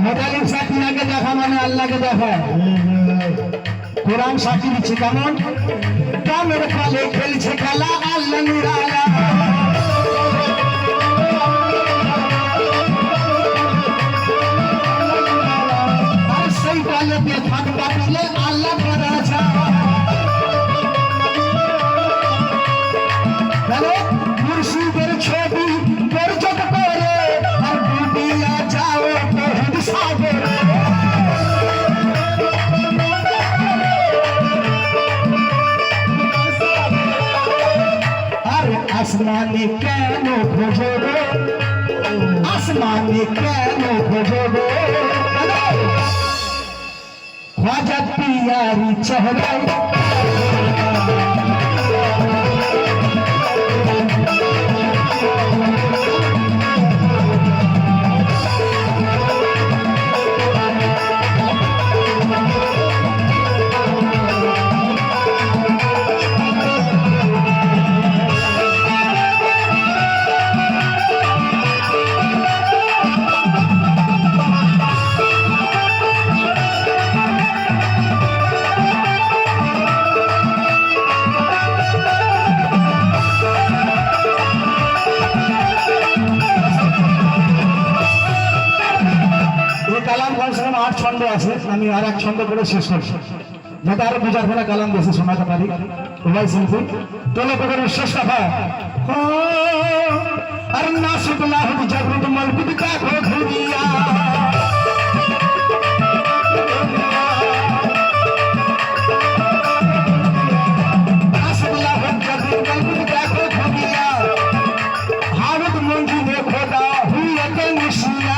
মোটালিক সাকিনাকে দেখা মানে আল্লাহকে দেখা। কোরআন সাক্ষী দিচ্ছে কেমন? কামের ফলে খেলছে খেলা আল্লাহ নিরালা। আর সেই বলেতে থাকবা দিলে আল্লাহ করা যায়। মুর্শিদের ছবি পরিচয় করে আর ডুবিয়া যাও তহিদ সাগরে। আসমানে কেন খোঁজবে, আসমানে কেন খোঁজবে, খ্বাজা পিয়ারি চেহারায় কালাম কমসে কম 8 ছন্দ আছে। আমি আর এক ছন্দ করে শেষ করছি যাতে আরো বুঝার ফেলা কালাম বেশি শোনাতে পারি। উভয় শিল্পী তোলে প্রকারের শেষ কথা। আর না শুকলা হুদ জাগরুত মলকুদ কা ঘুরিয়া হারত মঞ্জু মে খোদা হুইয়া কে নিশিয়া।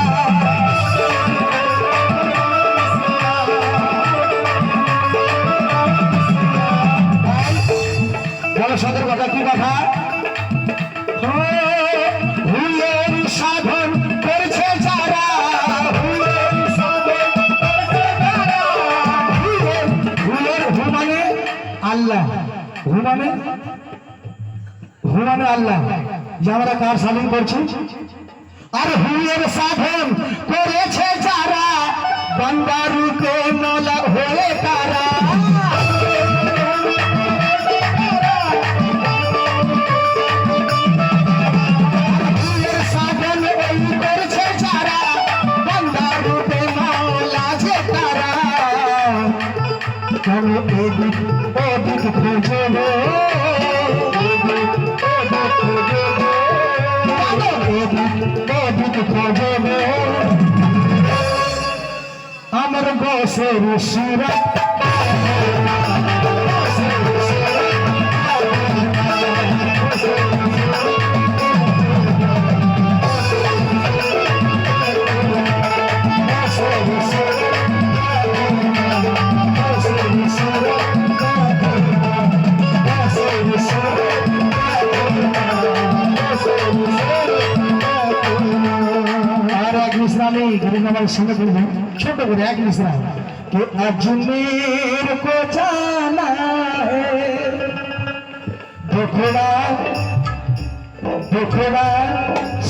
সদর কথা কি কথা? হুলের সাধন করছে যারা, হুলের সাধন করছে যারা। হুলের হু মানে আল্লাহ, হু মানে আল্লাহ, যে আমরা কার সাধন করছি। আর হুলের সাধন করেছে যারা, বান্দা রূপে নলা হয়ে তারা। এদিক ওদিক খোঁজবে, এদিক ওদিক খোঁজবে আমার বসের শিরা। সঙ্গে বলবো ছোট করে এক মিশ্রা কে अजमेर को जाना है दुखड़ा दुखड़ा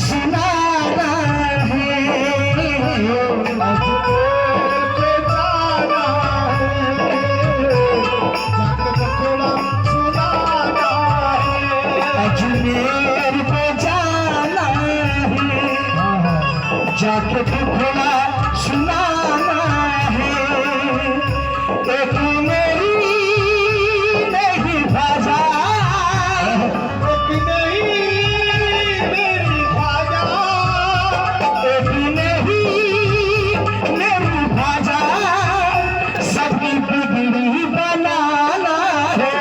सुनाना है। अजमेर को जाना है जाके दुखड़ा सुनाना है। एक मेरी नहीं भाजा, एक नहीं मेरी भाजा, एक नहीं मेरी भाजा, सबकी बिगड़ी बनाना है।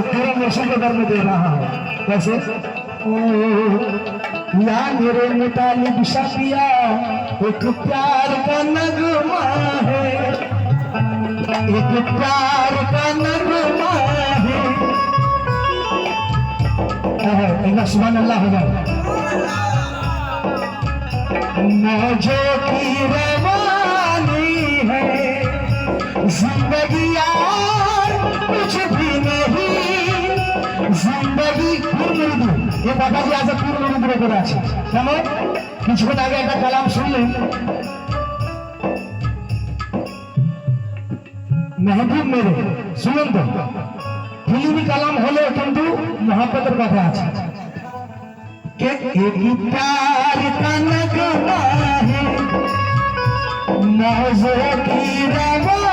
तेरे मुर्शिद के दर में दे रहा हूँ। कैसे? ओ या मेरे मुतालिब शफिया एक प्यार का नगमा है, एक प्यार का नगमा है। एक बार सुभान अल्लाह हो जाए। मौजों की रवानी है जिंदगी यार कुछ भी नहीं, जिंदगी पूर्ण उर्दू। ये बाबा जी आज पूर्ण उर्दू করে আছে কেমন? কিছুক্ষণ আগে একটা কালাম শুনলেন মেহবুব মেরে, শুনুন তো ফিল্মি কালাম হলেও কিন্তু মহাব্বতের কথা আছে। कि एक प्यार का नगमा है मौजों की रवा